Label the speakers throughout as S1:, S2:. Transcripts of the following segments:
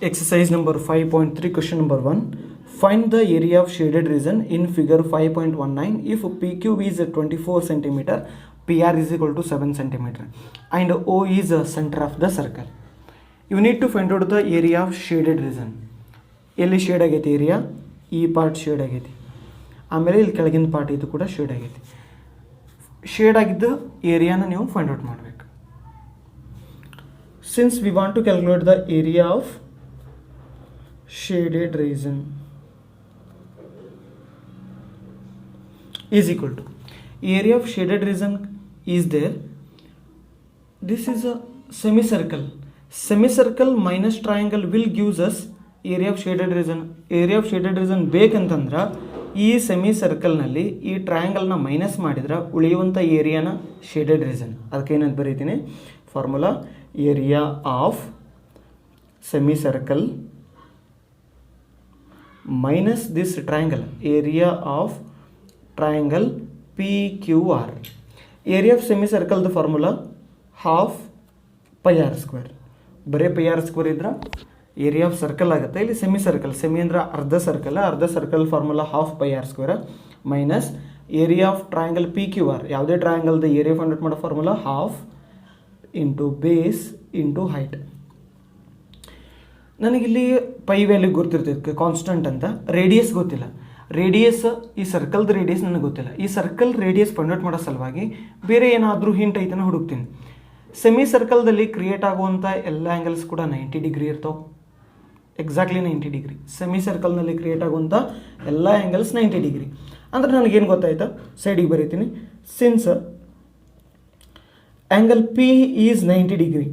S1: Exercise number 5.3, question number 1. Find the area of shaded region in figure 5.19 if PQ is 24 centimeter, PR is equal to 7 centimeter, and O is the center of the circle. You need to find out the area of shaded region. ಎಲ್ಲಿ shade ಆಗೈತಿ area, ಈ part shade ಆಗೈತಿ, ಆಮೇಲೆ ಇಲ್ಲಿ ಕೆಳಗಿನ part ಇದು ಕೂಡ shade ಆಗೈತಿ. ಶೇಡ್ ಆಗಿದ್ದ ಏರಿಯಾನ ನೀವು ಫೈಂಡ್ ಔಟ್ ಮಾಡಬೇಕು. Since we want to calculate the area of shaded region is equal to area of shaded region is there. This is a semicircle. Semicircle minus triangle will gives us area of shaded region. Area of shaded region ಬೇಕಂತಂದ್ರೆ ಈ semi ಸರ್ಕಲ್ನಲ್ಲಿ ಈ ಟ್ರಯಾಂಗಲ್ನ minus ಮಾಡಿದ್ರೆ ಉಳಿಯುವಂಥ ಏರಿಯಾನ shaded reason. ಅದಕ್ಕೆ ಏನಂತ ಬರೀತೀನಿ, formula area of semi circle minus this triangle, area of triangle PQR. Area of semicircle the formula half pi r square. ಬರೀ pi r square ಇದ್ರೆ area of circle ಆಗುತ್ತೆ. ಇಲ್ಲಿ semi circle, semi ಅಂದ್ರೆ ಅರ್ಧ circle, ಅರ್ಧ circle formula half pi r square minus area of triangle PQR. ಯಾವುದೇ ಟ್ರಯಾಂಗಲ್ದ area find out ಮಾಡೋ formula half into base into height. ನನಗಿಲ್ಲಿ ಪೈ ವ್ಯಾಲ್ಯೂ ಗೊತ್ತಿರ್ತೈತೆ ಕಾನ್ಸ್ಟಂಟ್ ಅಂತ, ರೇಡಿಯಸ್ ಗೊತ್ತಿಲ್ಲ. ರೇಡಿಯಸ್, ಈ ಸರ್ಕಲ್ದ ರೇಡಿಯಸ್ ನನಗೆ ಗೊತ್ತಿಲ್ಲ. ಈ ಸರ್ಕಲ್ ರೇಡಿಯಸ್ ಫೈಂಡ್ ಔಟ್ ಮಾಡೋ ಸಲುವಾಗಿ ಬೇರೆ ಏನಾದರೂ ಹಿಂಟ್ ಐತನ ಹುಡುಕ್ತೀನಿ. ಸೆಮಿ ಸರ್ಕಲ್ದಲ್ಲಿ ಕ್ರಿಯೇಟ್ ಆಗುವಂಥ ಎಲ್ಲ ಆ್ಯಂಗಲ್ಸ್ ಕೂಡ 90 ಡಿಗ್ರಿ ಇರ್ತಾವೆ, ಎಕ್ಸಾಕ್ಟ್ಲಿ 90 ಡಿಗ್ರಿ. ಸೆಮಿ ಸರ್ಕಲ್ನಲ್ಲಿ ಕ್ರಿಯೇಟ್ ಆಗುವಂಥ ಎಲ್ಲ ಆ್ಯಂಗಲ್ಸ್ 90 ಡಿಗ್ರಿ. ಅಂದ್ರೆ ನನಗೇನು ಗೊತ್ತಾಯ್ತಾ, ಸೈಡಿಗೆ ಬರೀತೀನಿ. Since angle P is 90 degree,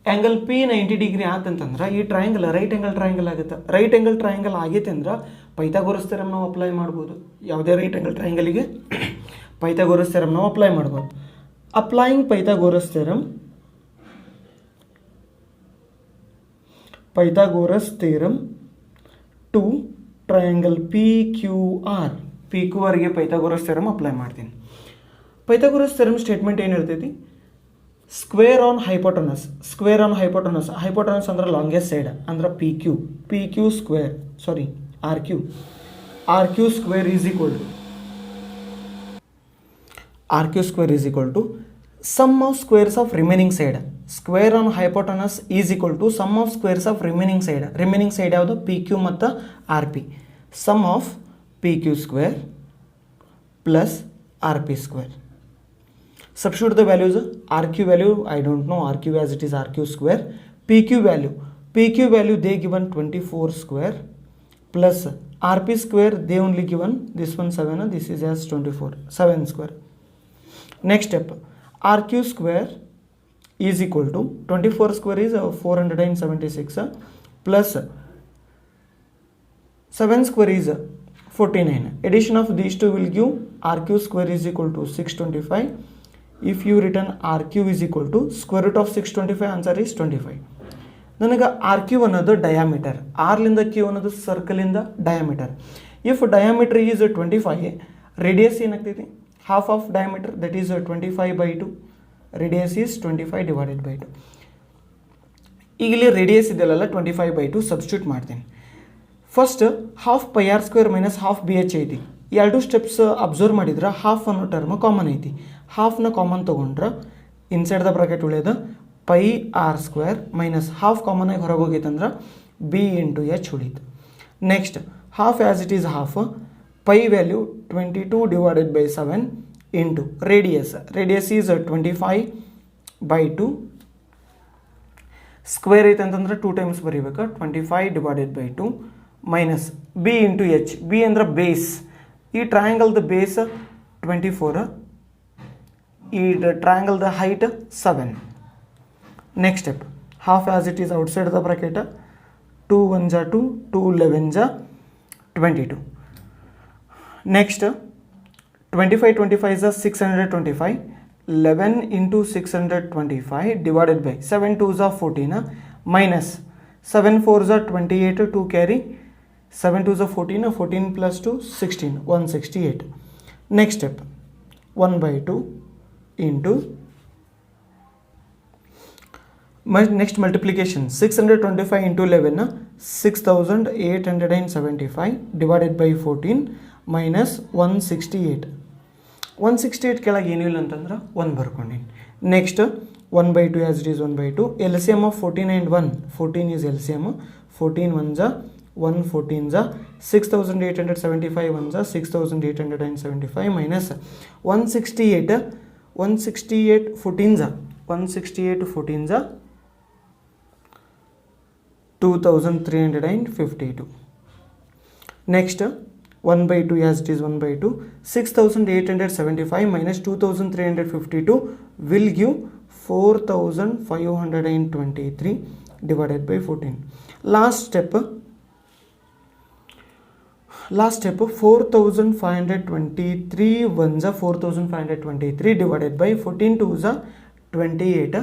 S1: angle P 90 degree ಆತಂತಂದ್ರೆ ಈ ಟ್ರಯಾಂಗಲ್ ರೈಟ್ ಆ್ಯಂಗಲ್ ಟ್ರಯಾಂಗಲ್ ಆಗುತ್ತೆ. ರೈಟ್ ಆ್ಯಂಗಲ್ ಟ್ರಯಾಂಗಲ್ ಆಗೈತೆ ಅಂದ್ರೆ ಪೈಥಾಗೋರಸ್ ಥಿಯರಮ್ ನಾವು ಅಪ್ಲೈ ಮಾಡ್ಬೋದು. ಯಾವುದೇ ರೈಟ್ ಆ್ಯಂಗಲ್ ಟ್ರಯಾಂಗಲಿಗೆ ಪೈಥಾಗೋರಸ್ ಥಿಯರಮ್ ನಾವು ಅಪ್ಲೈ ಮಾಡ್ಬೋದು. Applying Pythagoras theorem to triangle P Q R. P Q ಆರ್ಗೆ ಪೈಥಾಗೋರಸ್ ಥಿಯರಮ್ ಅಪ್ಲೈ ಮಾಡ್ತೀನಿ. ಪೈಥಾಗೋರಸ್ ಥಿಯರಮ್ ಸ್ಟೇಟ್ಮೆಂಟ್ ಏನು ಹೇಳ್ತೈತಿ, square on hypotenuse. Square on hypotenuse, hypotenuse ಅಂದ್ರೆ ಲಾಂಗೆಸ್ಟ್ ಸೈಡ್ ಅಂದ್ರೆ P Q square, sorry R Q square is equal to sum of squares of remaining side. Square on hypotenuse is equal to sum of squares of remaining side. Remaining side ಯಾವುದು, P Q ಮತ್ತು R P. Sum of P Q square plus R P square. Substitute the values. RQ value I don't know, RQ as it is RQ square. PQ value they given 24 square plus RP square they only given this one 7, this is as 24, 7 square. Next step, RQ square is equal to 24 square is 476 plus 7 square is 49. Addition of these two will give RQ square is equal to 625. If you written RQ is equal to square root of 625, answer is 25. ನನಗೆ R Q ಅನ್ನೋದು diameter, ಆರ್ಲಿಂದ Q ಅನ್ನೋದು ಸರ್ಕಲಿಂದ diameter. If diameter is 25, radius ಏನಾಗ್ತೈತಿ, half of diameter that is 25/2. Radius is 25/2. ಈಗ ಇಲ್ಲಿ radius ಇದೆಯಲ್ಲ 25/2 substitute ಮಾಡ್ತೀನಿ. First half pi r square minus half B H ಐತಿ. ಎರಡು ಸ್ಟೆಪ್ಸ್ ಅಬ್ಸರ್ವ್ ಮಾಡಿದ್ರೆ ಹಾಫ್ ಅನ್ನೋ ಟರ್ಮ್ ಕಾಮನ್ ಐತಿ. ಹಾಫ್ನ ಕಾಮನ್ ತೊಗೊಂಡ್ರೆ ಇನ್ಸೈಡ್ ದ ಬ್ರಾಕೆಟ್ ಉಳಿಯೋದು pi R square minus half common ಆಗಿ ಹೊರಗೆ ಹೋಗೈತಂದ್ರೆ ಬಿ ಇಂಟು ಎಚ್ ಉಳೀತು. Next half as it is half, pi value 22/7 into radius is 25/2. Square ಐತೆ ಅಂತಂದ್ರೆ 2 ಟೈಮ್ಸ್ ಬರೀಬೇಕು, 25/2 minus B into H. B ಅಂದ್ರೆ base, ಈ ಟ್ರಯಾಂಗಲ್ದ ಬೇಸ್ 24, ಈ ಟ್ರಯಾಂಗಲ್ದ height 7. Next step, half as it is outside the bracket, 2 1 2, 2 11 22. Next 25 is 625, 11 into 625 divided by 7 2s are 14 minus 7 4s are 28 to carry 7 2s are 14, 14 plus 2 16, 168. Next step, 1/2 into Next multiplication, 625 into 11 6875 divided by 14 minus 168. 168 ಕೆಳಗೆ ಏನೂ ಇಲ್ಲ ಅಂತಂದ್ರೆ 1 ಬರ್ಕೊಂಡೀನಿ. Next 1 by 2 as it is 1 by 2. LCM of 14 and 1, 14 is LCM. 14 ones are 1, 14s are 6875 ones are 6875 minus 168 14s are 2352. Next 1 by 2 as it is 1 by 2. 6875 minus 2352 will give 4523 divided by 14. Last step 4523 ones are 4523 divided by 14 twos are 28.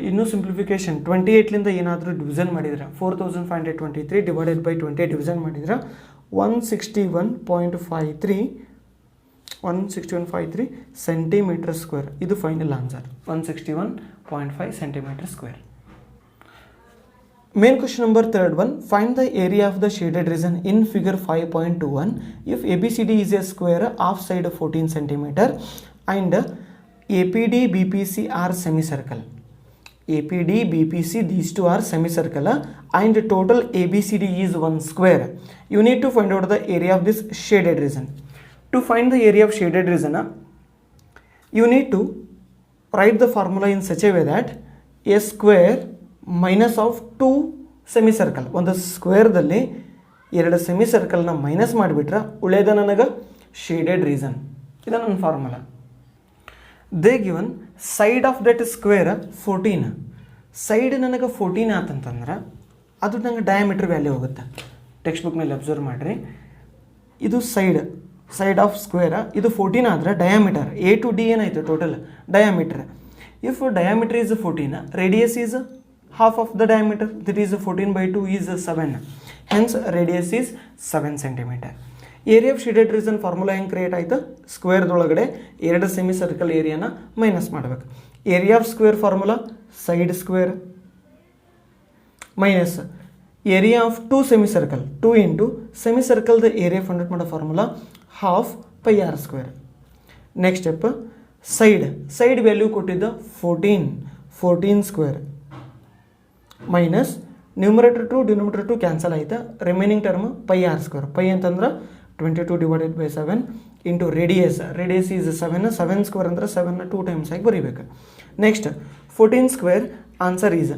S1: ಇನ್ನೂ simplification 28ಲಿಂದ ಏನಾದರೂ division ಮಾಡಿದ್ರೆ 4523 divided by 20 division ಮಾಡಿದ್ರೆ 161.53 centimetre square. ಇದು final answer 161.5 centimetre square. Main question number third one, find the area of the shaded region in figure 5.21 if ABCD is a square of side 14 cm and APD BPC are semicircle. APD BPC these two are semicircle and total ABCD is one square. You need to find out the area of this shaded region. To find the area of shaded region, you need to write the formula in such a way that a square minus of 2 ಸೆಮಿಸರ್ಕಲ್. ಒಂದು ಸ್ಕ್ವೇರ್ದಲ್ಲಿ 2 ಸೆಮಿಸರ್ಕಲ್ನ minus ಮಾಡಿಬಿಟ್ರೆ ಉಳಿದ ನನಗೆ shaded reason. ಇದು ನನ್ನ formula. They given side of that square 14. Side ನನಗೆ 14 ಆತಂತಂದ್ರೆ ಅದು ನಂಗೆ diameter value ಹೋಗುತ್ತೆ. ಟೆಕ್ಸ್ಟ್ ಬುಕ್ನಲ್ಲಿ ಅಬ್ಸರ್ವ್ ಮಾಡಿರಿ. ಇದು ಸೈಡ್ ಆಫ್ ಸ್ಕ್ವೇರ್ ಇದು 14 ಆದರೆ ಡಯಾಮೀಟರ್ ಎ ಟು ಡಿ ಏನಾಯಿತು total diameter. If diameter is 14, radius is half of the diameter, that is 14 by 2 is 7. Hence radius is 7 cm. Area of shaded region formula ಹೆಂಗೆ create ಆಯಿತು, ಸ್ಕ್ವೇರ್ದೊಳಗಡೆ 2 semi circle ಏರಿಯಾನ minus ಮಾಡಬೇಕು. Area of square formula side square minus area of 2 semi circle 2 into semi ಸರ್ಕಲ್ದ area find ಮಾಡೋ formula half pi R square. Next step side value ಕೊಟ್ಟಿದ್ದ 14 square minus numerator two denominator two cancel ಆಯ್ತಾ. Remaining term pi R square. Pi ಅಂತಂದ್ರೆ 22 divided by 7 into radius is 7 square ಅಂದ್ರೆ 7ನ 2 times ಆಗಿ ಬರೀಬೇಕು. Next 14 square answer is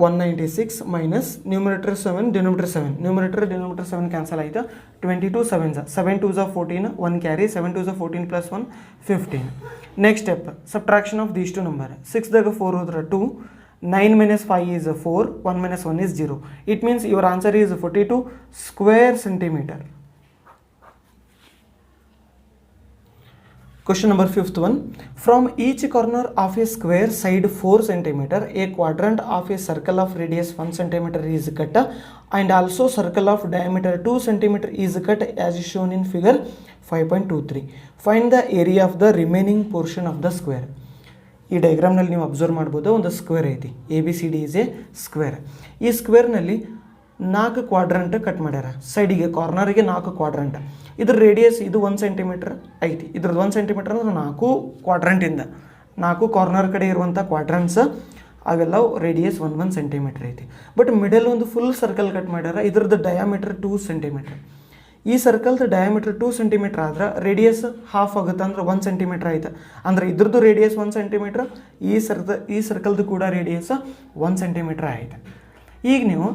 S1: 196 minus numerator 7 denominator 7 numerator 7 cancel ಆಯಿತು. 22 7s 7 2s 14 1 carry 7 2s 14 plus 1 15. Next step subtraction of these two number. 6ದಾಗ 4 ಹೋದ್ರೆ 2, 9 minus 5 is 4, 1 minus 1 is 0. It means your answer is 42 square centimeter. Question number 5th one. From each corner of a square side 4 cm, a quadrant of a circle of radius 1 cm is cut and also circle of diameter 2 cm is cut as shown in figure 5.23. Find the area of the remaining portion of the square. ಈ ಡಯಾಗ್ರಾಮ್ನಲ್ಲಿ ನೀವು observe ಮಾಡ್ಬೋದು, ಒಂದು square ಐತಿ. ABCD is A square. ಈ ಸ್ಕ್ವೇರ್ನಲ್ಲಿ 4 quadrant cut ಮಾಡ್ಯಾರ. ಸೈಡಿಗೆ ಕಾರ್ನರಿಗೆ 4 quadrant. ಇದ್ರ radius ಇದು 1 ಸೆಂಟಿಮೀಟರ್ ಐತಿ. ಇದ್ರದ್ದು 1 ಸೆಂಟಿಮೀಟರ್ ಅಂದ್ರೆ 4 ಕ್ವಾಡ್ರಂಟಿಂದ 4 ಕಾರ್ನರ್ ಕಡೆ ಇರುವಂಥ ಕ್ವಾಡ್ರಂಟ್ಸ್ ಅವೆಲ್ಲ ರೇಡಿಯಸ್ 1 ಸೆಂಟಿಮೀಟರ್ ಐತಿ. ಬಟ್ ಮಿಡಲ್ ಒಂದು ಫುಲ್ ಸರ್ಕಲ್ ಕಟ್ ಮಾಡ್ಯಾರ. ಇದ್ರದ್ದು ಡಯಾಮೀಟರ್ 2 ಸೆಂಟಿಮೀಟರ್. ಈ ಸರ್ಕಲ್ದ ಡಯಾಮೀಟರ್ 2 ಸೆಂಟಿಮೀಟರ್ ಆದ್ರೆ ರೇಡಿಯಸ್ ಹಾಫ್ ಆಗುತ್ತೆ, ಅಂದ್ರೆ 1 ಸೆಂಟಿಮೀಟರ್ ಆಯ್ತು. ಅಂದ್ರೆ ಇದ್ರದ್ದು ರೇಡಿಯಸ್ 1 ಸೆಂಟಿಮೀಟರ್, ಈ ಸರ್ಕಲ್ದು ಕೂಡ ರೇಡಿಯಸ್ 1 ಸೆಂಟಿಮೀಟರ್ ಆಯ್ತು. ಈಗ ನೀವು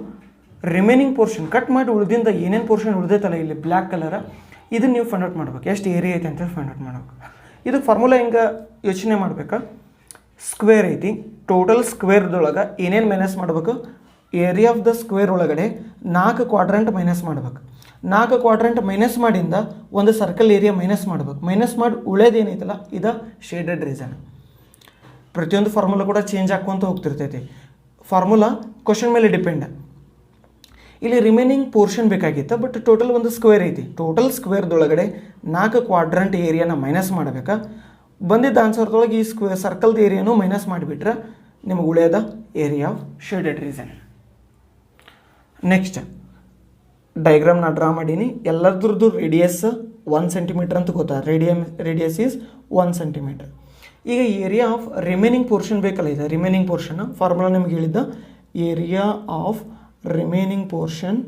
S1: ರಿಮೈನಿಂಗ್ ಪೋರ್ಷನ್ ಕಟ್ ಮಾಡಿ ಉಳಿದಿಂದ ಏನೇನು ಪೋರ್ಷನ್ ಉಳಿದೈತಲ್ಲ ಇಲ್ಲಿ ಬ್ಲ್ಯಾಕ್ ಕಲರ್, ಇದನ್ನು ನೀವು ಫೈಂಡ್ ಔಟ್ ಮಾಡ್ಬೇಕು. ಎಷ್ಟು ಏರಿಯಾ ಐತೆ ಅಂತೇಳಿ ಫೈಂಡ್ ಔಟ್ ಮಾಡ್ಬೇಕು. ಇದು ಫಾರ್ಮುಲಾ ಹಿಂಗೆ ಯೋಚನೆ ಮಾಡ್ಬೇಕಾ, ಸ್ಕ್ವೇರ್ ಐತಿ, ಟೋಟಲ್ ಸ್ಕ್ವೇರ್ದೊಳಗೆ ಏನೇನು ಮೈನಸ್ ಮಾಡ್ಬೇಕು, ಏರಿಯಾ ಆಫ್ ದ ಸ್ಕ್ವೇರ್ ಒಳಗಡೆ 4 ಕ್ವಾಡ್ರಂಟ್ ಮೈನಸ್ ಮಾಡ್ಬೇಕು. 4 ಕ್ವಾಡ್ರಂಟ್ ಮೈನಸ್ ಮಾಡಿಂದ ಒಂದು ಸರ್ಕಲ್ ಏರಿಯಾ ಮೈನಸ್ ಮಾಡ್ಬೇಕು. ಮೈನಸ್ ಮಾಡಿ ಉಳೇದೇನೈತಲ್ಲ ಇದು ಶೇಡೆಡ್ ರೀಸನ್. ಪ್ರತಿಯೊಂದು ಫಾರ್ಮುಲಾ ಕೂಡ ಚೇಂಜ್ ಹಾಕ್ಕೊಂತ ಹೋಗ್ತಿರ್ತೈತಿ. ಫಾರ್ಮುಲಾ ಕ್ವಶನ್ ಮೇಲೆ ಡಿಪೆಂಡ್. ಇಲ್ಲಿ ರಿಮೈನಿಂಗ್ ಪೋರ್ಷನ್ ಬೇಕಾಗಿತ್ತು, ಬಟ್ ಟೋಟಲ್ ಒಂದು ಸ್ಕ್ವೇರ್ ಐತಿ. ಟೋಟಲ್ ಸ್ಕ್ವೇರ್ದೊಳಗಡೆ 4 ಕ್ವಾಡ್ರಂಟ್ ಏರಿಯಾನ ಮೈನಸ್ ಮಾಡಬೇಕಾ. ಬಂದಿದ್ದ ಆನ್ಸರ್ದೊಳಗೆ ಈ ಸರ್ಕಲ್ದ ಏರಿಯಾನು ಮೈನಸ್ ಮಾಡಿಬಿಟ್ರೆ ನಿಮಗೆ ಉಳಿಯೋದ ಏರಿಯಾ ಆಫ್ ಶೇಡೆಡ್ ರೀಜನ್. ನೆಕ್ಸ್ಟ್ ಡಯಾಗ್ರಾಮ್ನ ಡ್ರಾ ಮಾಡೀನಿ. ಎಲ್ಲರದ್ರದ್ದು ರೇಡಿಯಸ್ 1 ಸೆಂಟಿಮೀಟರ್ ಅಂತ ಗೊತ್ತಾ. Radius is 1 centimetre. ಈಗ ಏರಿಯಾ ಆಫ್ ರಿಮೈನಿಂಗ್ ಪೋರ್ಷನ್ ಬೇಕಲ್ಲ, ಇದೆ ರಿಮೈನಿಂಗ್ ಪೋರ್ಷನ್ ಫಾರ್ಮುಲಾ ನಿಮ್ಗೆ ಹೇಳಿದ್ದ area of remaining portion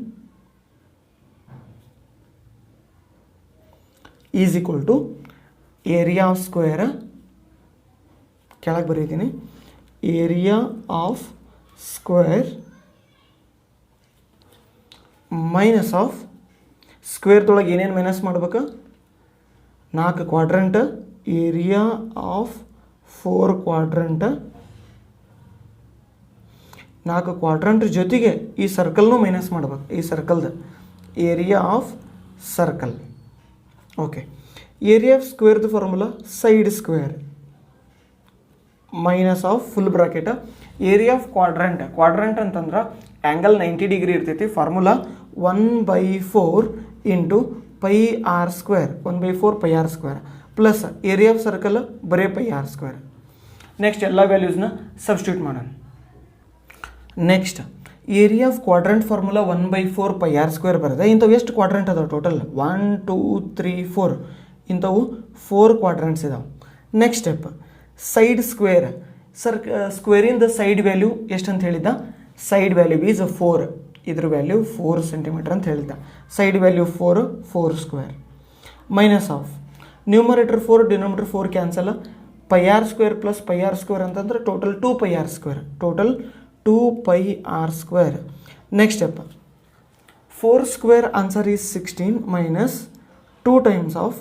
S1: is equal to area of square, ಕೆಳಗೆ ಬರೀತೀನಿ, area of square minus of ಸ್ಕ್ವೇರ್ದೊಳಗೆ ಏನೇನು ಮೈನಸ್ ಮಾಡ್ಬೇಕು, 4 quadrant, area of 4 quadrant, 4 quadrant ಜೊತೆಗೆ ಈ ಸರ್ಕಲ್ನು ಮೈನಸ್ ಮಾಡ್ಬೇಕು. ಈ ಸರ್ಕಲ್ದ area of circle. Okay, area of ಸ್ಕ್ವೇರ್ದು formula side square minus of full bracket area of quadrant ಅಂತಂದ್ರೆ ಆ್ಯಂಗಲ್ 90 ಡಿಗ್ರಿ ಇರ್ತೈತಿ. Formula 1/4 into pi R square, 1/4 pi R square plus area of circle ಬರೀ pi R square. Next ಎಲ್ಲ ವ್ಯಾಲ್ಯೂಸ್ನ substitute ಮಾಡೋಣ. Next area of quadrant formula 1/4 pi R square ಬರ್ತದೆ. ಇಂಥವು ಎಷ್ಟು quadrant ಅದಾವೆ ಟೋಟಲ್? 1 2 3 4 ಇಂಥವು 4 ಕ್ವಾಡ್ರಂಟ್ಸ್ ಇದಾವೆ. Next step side square. ಸ್ಕ್ವೇರಿಂದ ಸೈಡ್ ವ್ಯಾಲ್ಯೂ ಎಷ್ಟು ಅಂತ ಹೇಳಿದ್ದ? Side value is 4. ಇದ್ರ ವ್ಯಾಲ್ಯೂ 4 ಸೆಂಟಿಮೀಟರ್ ಅಂತ ಹೇಳಿದ್ದ. Side value 4 square minus of numerator 4 denominator 4 cancel, pi R square plus pi R square ಅಂತಂದ್ರೆ total 2 pi R square, total 2 pi R square. Next step 4 square answer is 16 minus 2 times of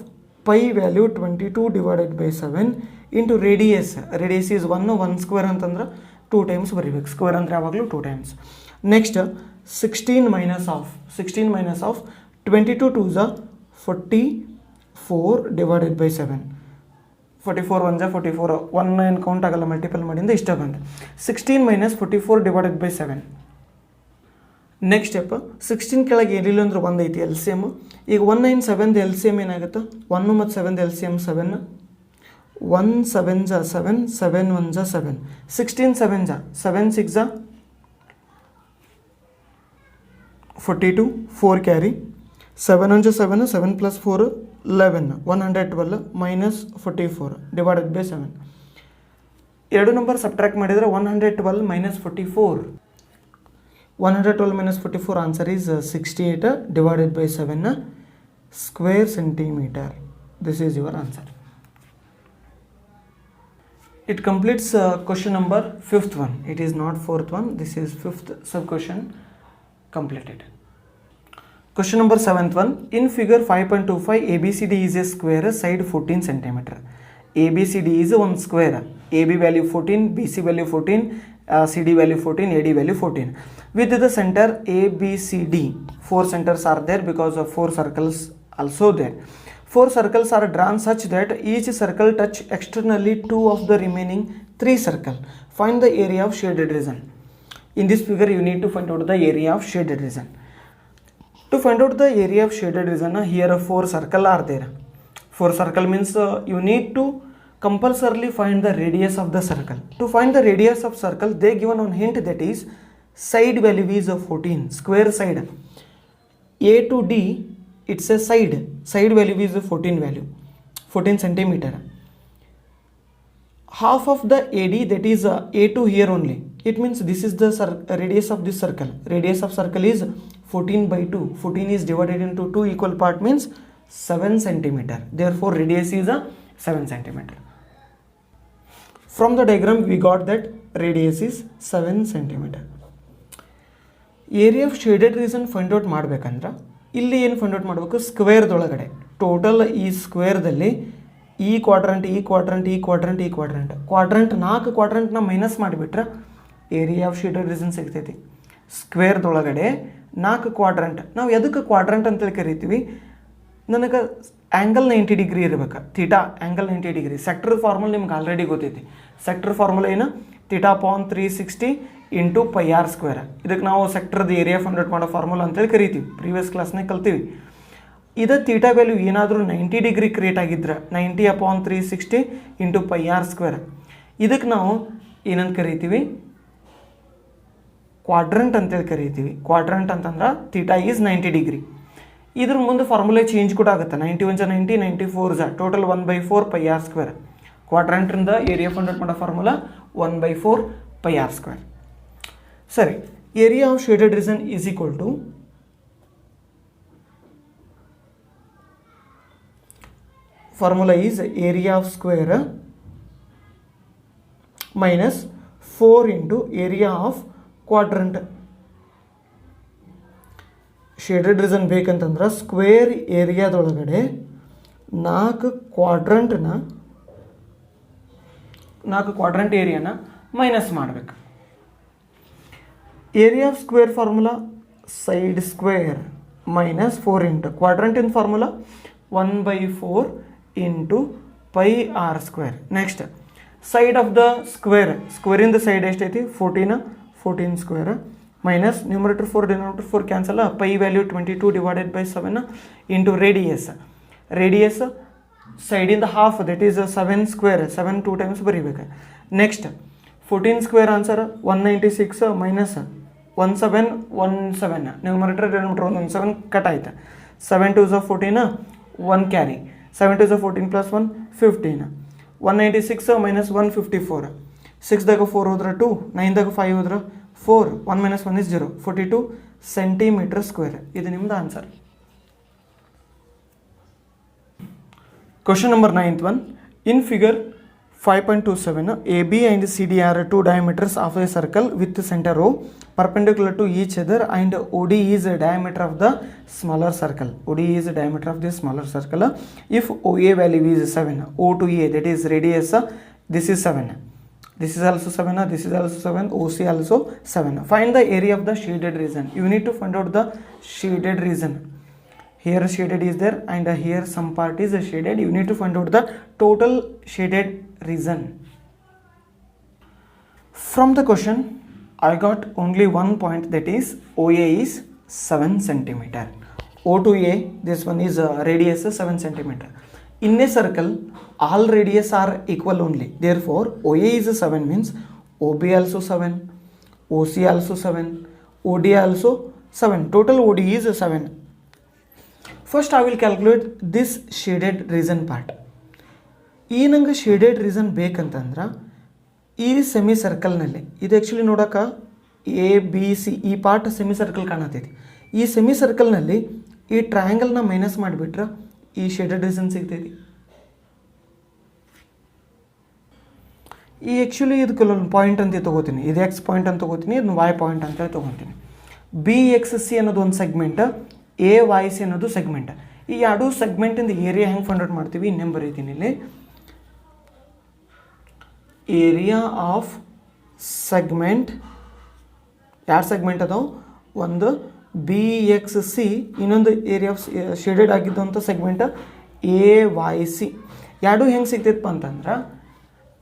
S1: pi value 22 divided by 7 into radius is 1 square ಅಂತಂದ್ರೆ 2 times ಬರೀಬೇಕು. Square ಅಂದರೆ ಯಾವಾಗಲೂ 2 times. Next 16 minus of 22 2s 44 divided by 7. 44 1 44, 1 ಏನು count ಆಗಲ್ಲ, multiple ಮಾಡಿಂದ ಇಷ್ಟ ಬಂದು 16 minus 44 divided by 7. Next step 16 ಕೆಳಗೆ ಏನಿಲ್ಲ ಅಂದ್ರೆ 1 ಐತಿ ಎಲ್ ಸಿ ಎಮ್. ಈಗ 1 9 7 ಎಲ್ ಸಿ ಎಮ್ ಏನಾಗುತ್ತೆ? 1 ಮತ್ತು 7 L C M 7, 1 7 7, 7 1 7, 16 7 7 6 42, 4 carry, 7 1 7, 7 plus 4 11, 112 minus 44 divided by 7. ಎರಡು ನಂಬರ್ ಸಬ್ಟ್ರಾಕ್ಟ್ ಮಾಡಿದರೆ 112 minus 44, 112 minus 44 answer is 68 divided by 7 square centimeter. This is your answer. It completes question number 5th one. It is not 4th one. This is 5th sub question completed. Question number 7th one. In figure 5.25 ABCD is a square side 14 centimeter. ABCD is one square. AB value 14, BC value 14, CD value 14, AD value 14. With the center ABCD, 4 centers are there because of 4 circles also there. 4 circles are drawn such that each circle touch externally 2 of the remaining 3 circle. Find the area of shaded region. In this figure you need to find out the area of shaded region. To find out the area of shaded region, here 4 circle are there. 4 circle means you need to compulsorily find the radius of the circle. To find the radius of circle, they given one hint, that is side value is 14, square side. A to D, it's a side value is 14 centimeter. Half of the AD, that is A2 here only. It means this is the radius of this circle. Radius of circle is 14 by 2. 14 is divided into 2 equal part means 7 centimeter. Therefore radius is 7 centimeter. From the diagram we got that radius is 7 centimeter. Area of shaded region find out ಮಾಡಬೇಕಂದ್ರೆ ಇಲ್ಲಿ ಏನು find out ಮಾಡಬೇಕು? ಸ್ಕ್ವೇರ್ದೊಳಗಡೆ total ಈ ಸ್ಕ್ವೇರ್ದಲ್ಲಿ ಈ quadrant 4 ಕ್ವಾಡ್ರಂಟ್ನ minus ಮಾಡಿಬಿಟ್ರೆ area of shaded region ಸಿಗ್ತೈತಿ. ಸ್ಕ್ವೇರ್ದೊಳಗಡೆ 4 quadrant, ನಾವು ಎದಕ್ಕೆ ಕ್ವಾಡ್ರಂಟ್ ಅಂತೇಳಿ ಕರಿತೀವಿ? ನನಗೆ ಆ್ಯಂಗಲ್ 90 ಡಿಗ್ರಿ ಇರಬೇಕು, theta angle 90 degree. Sector formula ನಿಮ್ಗೆ ಆಲ್ರೆಡಿ ಗೊತ್ತೈತಿ. ಸೆಕ್ಟರ್ ಫಾರ್ಮುಲಾ ಏನು? Theta upon 360 into pi R square. ಇದಕ್ಕೆ ನಾವು ಸೆಕ್ಟರ್ದ ಏರಿಯಾ ಫೈಂಡ್ ಔಟ್ ಮಾಡೋ ಫಾರ್ಮುಲಾ ಅಂತೇಳಿ ಕರಿತೀವಿ, ಪ್ರೀವಿಯಸ್ ಕ್ಲಾಸ್ನಾಗ ಕಲ್ತೀವಿ. ಇದು ತೀಟಾ ವ್ಯಾಲ್ಯೂ ಏನಾದರೂ 90 ಡಿಗ್ರಿ ಕ್ರಿಯೇಟ್ ಆಗಿದ್ರೆ 90/360 ಇಂಟು ಪೈ ಆರ್ ಸ್ಕ್ವೇರ್. ಇದಕ್ಕೆ ನಾವು ಏನಂತ ಕರಿತೀವಿ, ಕ್ವಾಡ್ರಂಟ್ ಅಂತೇಳಿ ಕರಿತೀವಿ. ಕ್ವಾಡ್ರಂಟ್ ಅಂತಂದ್ರೆ ತೀಟಾ ಈಸ್ 90 ಡಿಗ್ರಿ. ಇದ್ರ ಮುಂದೆ ಫಾರ್ಮುಲಾ ಚೇಂಜ್ ಕೂಡ ಆಗುತ್ತೆ. 91 × 90 94 ಟೋಟಲ್ 1/4 ಪೈ ಆರ್ ಸ್ಕ್ವೇರ್. ಕ್ವಾಡ್ರಂಟ್ರಿಂದ ಏರಿಯಾ ಫೈಂಡ್ ಔಟ್ ಮಾಡೋ ಫಾರ್ಮುಲಾ 1/4 ಪೈ ಆರ್ ಸ್ಕ್ವೇರ್. ಸರಿ, area of shaded region is equal to formula is area of square minus 4 into area of quadrant. Shaded region ಬೇಕಂತಂದ್ರೆ square ಏರಿಯಾದೊಳಗಡೆ 4 quadrant ಏರಿಯಾನ minus ಮಾಡಬೇಕು. Area of square formula side square minus 4 into ಕ್ವಾಡ್ರಂಟಿನ formula 1/4 into pi R square. Next side of the ಸ್ಕ್ವೇರಿಂದ side ಎಷ್ಟೈತಿ 14 square minus numerator 4 denominator 4 cancel. Pi value 22/7 into radius ಸೈಡಿಂದ half that is 7 square. 7 2 times ಬರೀಬೇಕು. Next 14 square answer 196 minus 1717 numerator denominator 17 cut ಆಯ್ತು. 7 2 14 1 carry 7 2 14 plus 1 15. 196 minus 154. 6ದಾಗ 4 ಹೋದ್ರೆ 2, 9ದಾಗ 5 ಹೋದ್ರೆ 4, 1 minus 1 is 0. 42 centimeter square. ಇದು ನಿಮ್ಮದು answer. Question number 9th one. In figure 5.27, AB and CD are two diameters of a circle with center O perpendicular to each other and OD is a diameter of the smaller circle. OD is a diameter of the smaller circle. If OA value is 7, O to A, that is radius, this is 7. This is also 7, this is also 7, OC also 7. Find the area of the shaded region. You need to find out the shaded region. Here shaded is there and here some part is shaded. You need to find out the total shaded region. From the question, I got only one point, that is OA is 7 centimeter. O to A, this one is radius 7 centimeter. In a circle, all radius are equal only. Therefore, OA is 7 means OB also 7, OC also 7, OD also 7. Total OD is 7. First, I will calculate this shaded region part. ಈ ನಂಗೆ shaded region ಬೇಕಂತಂದ್ರೆ ಈ semi ಸರ್ಕಲ್ನಲ್ಲಿ ಇದು actually ನೋಡೋಕೆ ABC ಈ part semi circle ಕಾಣತೈತಿ. ಈ semi ಸರ್ಕಲ್ನಲ್ಲಿ ಈ ಟ್ರಯಾಂಗಲ್ನ minus ಮಾಡಿಬಿಟ್ರೆ ಈ ಶೇಡೆಡ್ ರೀಸನ್ ಸಿಗ್ತೈತಿ. ಈ ಆ್ಯಕ್ಚುಲಿ ಇದು ಕೆಲವೊಂದು ಪಾಯಿಂಟ್ ಅಂತ ತೊಗೋತೀನಿ. ಇದು X ಪಾಯಿಂಟ್ ಅಂತ ತೊಗೋತೀನಿ, ಇದನ್ನು Y ಪಾಯಿಂಟ್ ಅಂತ ತೊಗೊತೀನಿ. BXC ಅನ್ನೋದು ಒಂದು ಸೆಗ್ಮೆಂಟ್, AYC ಅನ್ನೋದು ಸೆಗ್ಮೆಂಟ್. ಈ ಎರಡು ಸೆಗ್ಮೆಂಟಿಂದ ಏರಿಯಾ ಹೆಂಗೆ ಫೈಂಡ್ ಔಟ್ ಮಾಡ್ತೀವಿ ಇನ್ನೇನು ಬರೀತೀನಿ ಇಲ್ಲಿ. ಏರಿಯಾ ಆಫ್ ಸೆಗ್ಮೆಂಟ್, ಎರಡು ಸೆಗ್ಮೆಂಟ್ ಅದಾವೆ, ಒಂದು BXC, ಇನ್ನೊಂದು ಏರಿಯಾ ಆಫ್ ಶೇಡೆಡ್ ಆಗಿದ್ದಂಥ ಸೆಗ್ಮೆಂಟ್ AYC. ಎರಡು ಹೆಂಗೆ ಸಿಗ್ತೈತಪ್ಪ ಅಂತಂದ್ರೆ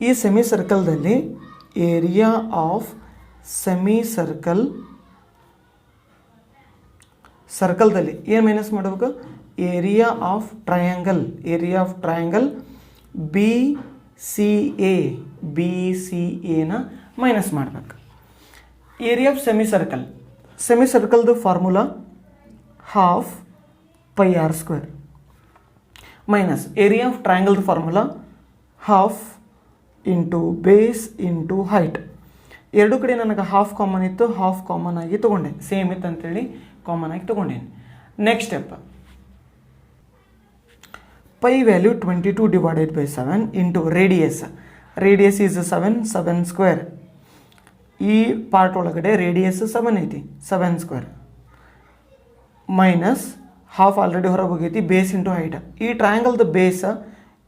S1: ಈ ಸೆಮಿ ಸರ್ಕಲ್ದಲ್ಲಿ ಏರಿಯಾ ಆಫ್ ಸೆಮಿ ಸರ್ಕಲ್ದಲ್ಲಿ ಏನು ಮೈನಸ್ ಮಾಡಬೇಕು, ಏರಿಯಾ ಆಫ್ ಟ್ರಯಾಂಗಲ್ BCAನ ಮೈನಸ್ ಮಾಡಬೇಕು. ಏರಿಯಾ ಆಫ್ ಸೆಮಿ ಸರ್ಕಲ್ದು formula half pi R square minus area of ಟ್ರಯಾಂಗಲ್ದು formula half into base into height. ಎರಡು ಕಡೆ ನನಗೆ ಹಾಫ್ ಕಾಮನ್ ಇತ್ತು, ಹಾಫ್ ಕಾಮನ್ ಆಗಿ ತೊಗೊಂಡೆ, ಸೇಮ್ ಇತ್ತು ಅಂತೇಳಿ ಕಾಮನ್ ಆಗಿ ತೊಗೊಂಡೇನೆ. Next step, pi value 22/7 into radius is 7 square. ಈ ಪಾರ್ಟ್ ಒಳಗಡೆ ರೇಡಿಯಸ್ 7 ಐತಿ, 7 ಸ್ಕ್ವೇರ್ ಮೈನಸ್ ಹಾಫ್ ಆಲ್ರೆಡಿ ಹೊರಗೆ ಹೋಗೈತಿ, ಬೇಸ್ ಇಂಟು ಹೈಟ್. ಈ ಟ್ರಯಾಂಗಲ್ದ ಬೇಸ್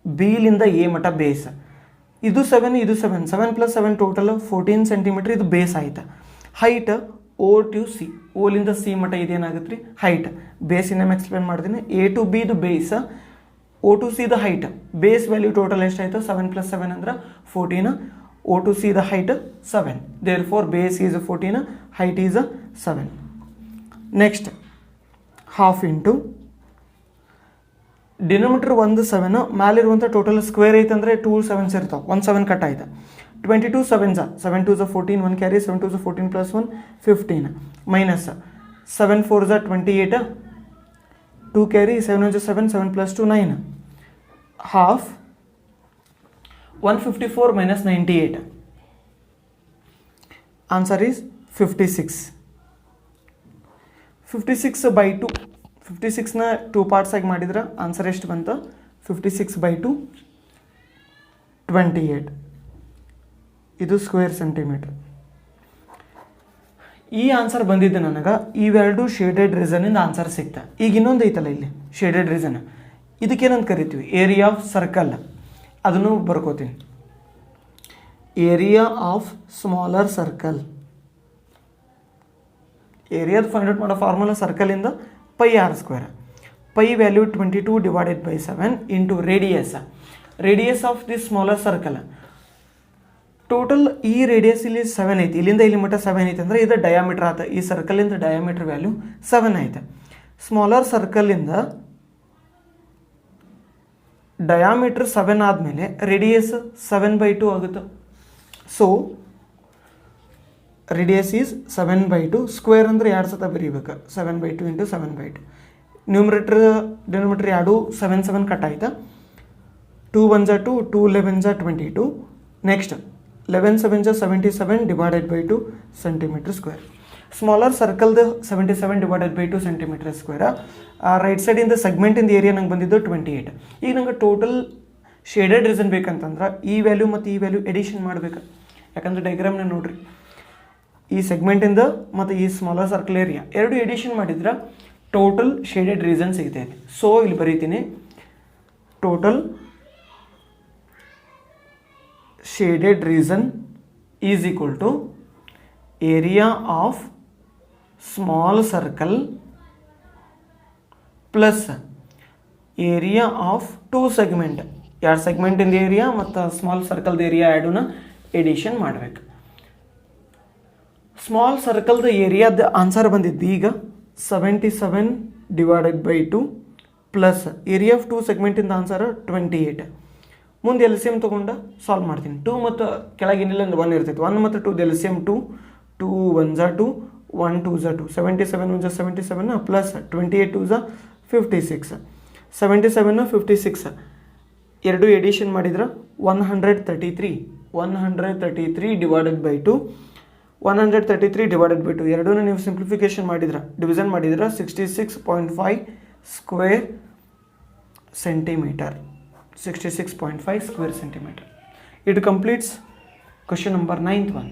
S1: ಬಿಲಿಂದ ಎ ಮಟ ಬೇಸ್, ಇದು 7 ಇದು 7, 7 + 7 ಟೋಟಲ್ 14 ಸೆಂಟಿಮೀಟ್ರ್. ಇದು ಬೇಸ್ ಆಯ್ತು. ಹೈಟ್ O to C, ಓಲಿಂದ ಸಿ ಮಟ ಇದೇನಾಗುತ್ತೆ ರೀ ಹೈಟ್. ಬೇಸ್ ಇನ್ನೊಮ್ಮೆ ಎಕ್ಸ್ಪ್ಲೇನ್ ಮಾಡ್ತೀನಿ. A to B ಇದು ಬೇಸ್, O to C ದ ಹೈಟ್. ಬೇಸ್ ವ್ಯಾಲ್ಯೂ ಟೋಟಲ್ ಎಷ್ಟಾಯಿತು 7 + 7 ಅಂದ್ರೆ 14. O to C the height 7. Therefore base is 14, height is 7. Next half into denominator 1 7 ಮೇಲಿರುವಂಥ ಟೋಟಲ್ ಸ್ಕ್ವೇರ್ ಐತಂದರೆ 2 7s ಇರ್ತಾವೆ. 1 7 cut ಆಯ್ತು. 22 7s 7 2s 14 1 carry 7 2s 14 plus 1 15 minus 7 4s 28 2 carry 7 1s 7 7 plus 2 9 half 154 minus 98. Answer is 56. 56 by 2. 56 ನ 2 parts ಆಗಿ ಮಾಡಿದ್ರೆ answer ಎಷ್ಟು ಬಂತು? 56 by 2 28. ಇದು ಸ್ಕ್ವೇರ್ ಸೆಂಟಿಮೀಟರ್. ಈ ಆನ್ಸರ್ ಬಂದಿದ್ದು ನನಗೆ ಇವೆರಡು ಶೇಡೆಡ್ ರೀಸನಿಂದ ಆನ್ಸರ್ ಸಿಗ್ತಾ. ಈಗ ಇನ್ನೊಂದು ಐತಲ್ಲ ಇಲ್ಲಿ ಶೇಡೆಡ್ ರೀಸನ್, ಇದಕ್ಕೇನಂತ ಕರಿತೀವಿ? Area of circle. ಅದನ್ನು ಬರ್ಕೋತೀನಿ. Area of smaller circle. ಏರಿಯಾದ ಫೈಂಡ್ ಔಟ್ ಮಾಡೋ ಫಾರ್ಮುಲಾ ಸರ್ಕಲಿಂದ pi R square. Pi value 22 divided by 7 into radius. Radius of the smaller circle. Total ಈ ರೇಡಿಯಸ್ ಇಲ್ಲಿ 7 ಐತಿ, ಇಲ್ಲಿಂದ ಇಲ್ಲಿ ಮಟ್ಟ 7 ಐತೆ ಅಂದರೆ ಇದು ಡಯಾಮೀಟರ್ ಆತ. ಈ ಸರ್ಕಲಿಂದ ಡಯಾಮೀಟರ್ ವ್ಯಾಲ್ಯೂ 7 ಐತೆ. ಸ್ಮಾಲರ್ ಸರ್ಕಲಿಂದ ಡಯಾಮೀಟರ್ 7 ಆದಮೇಲೆ ರೇಡಿಯಸ್ 7/2 ಆಗುತ್ತೆ. So radius is 7/2. ಸ್ಕ್ವೇರ್ ಅಂದರೆ 2 ಸತ ಬರೀಬೇಕು. 7/2 ಇಂಟು 7/2. ನ್ಯೂಮರೇಟರ್ ಡಿನೋಮಿನೇಟರ್ ಎರಡು 7 7 ಕಟ್ ಆಯ್ತಾ. 2 1s 2 2 11s 22. Next 11 7s 77 divided by 2 centimetre square. Smaller ಸರ್ಕಲ್ದು 77 divided by 2 centimetre square. Right ಸೈಡಿಂದ ಸೆಗ್ಮೆಂಟಿಂದ ಏರಿಯಾ ನಂಗೆ ಬಂದಿದ್ದು 28. ಈಗ ನಂಗೆ ಟೋಟಲ್ ಶೇಡೆಡ್ ರೀಸನ್ ಬೇಕಂತಂದ್ರೆ ಈ ವ್ಯಾಲ್ಯೂ ಮತ್ತು ಈ ವ್ಯಾಲ್ಯೂ ಎಡಿಷನ್ ಮಾಡಬೇಕು. ಯಾಕಂದ್ರೆ ಡೈಗ್ರಾಮ್ನ ನೋಡ್ರಿ, ಈ ಸೆಗ್ಮೆಂಟಿಂದ ಮತ್ತು ಈ ಸ್ಮಾಲರ್ ಸರ್ಕಲ್ ಏರಿಯಾ ಎರಡು ಎಡಿಷನ್ ಮಾಡಿದ್ರೆ ಟೋಟಲ್ ಶೇಡೆಡ್ ರೀಸನ್ ಸಿಗ್ತೈತೆ. ಸೊ ಇಲ್ಲಿ ಬರೀತೀನಿ, total shaded region is equal to area of small circle plus area of 2 segment. 2 ಸೆಗ್ಮೆಂಟಿಂದ ಏರಿಯಾ ಮತ್ತು ಸ್ಮಾಲ್ ಸರ್ಕಲ್ದ ಏರಿಯಾ ಎರಡನ್ನ ಎಡಿಷನ್ ಮಾಡಬೇಕು. ಸ್ಮಾಲ್ ಸರ್ಕಲ್ದ ಏರಿಯಾದ ಆನ್ಸರ್ ಬಂದಿದ್ದು ಈಗ 77 divided by 2 plus area of 2 ಸೆಗ್ಮೆಂಟಿಂದ ಆನ್ಸರ್ 28. ಮುಂದೆ ಎಲ್ ಸಿ ಎಮ್ ತೊಗೊಂಡು ಸಾಲ್ವ್ ಮಾಡ್ತೀನಿ. 2 ಮತ್ತು ಕೆಳಗಿನಿಲ್ಲ 1 ಇರ್ತೈತೆ. 1 ಮತ್ತು 2 L C M 2 2 1s 2 1 2s 2 77 1s 77 plus 28 2s 56. 77 56 ಎರಡು ಎಡಿಷನ್ ಮಾಡಿದ್ರೆ 133 ಡಿವೈಡೆಡ್ ಬೈ 2 133 ಡಿವೈಡೆಡ್ ಬೈ 2 ಎರಡೂ ನೀವು ಸಿಂಪ್ಲಿಫಿಕೇಶನ್ ಮಾಡಿದ್ರೆ ಡಿವಿಷನ್ ಮಾಡಿದ್ರೆ 66.5 square centimetre. 66.5 square centimetre. It completes question number 9th one.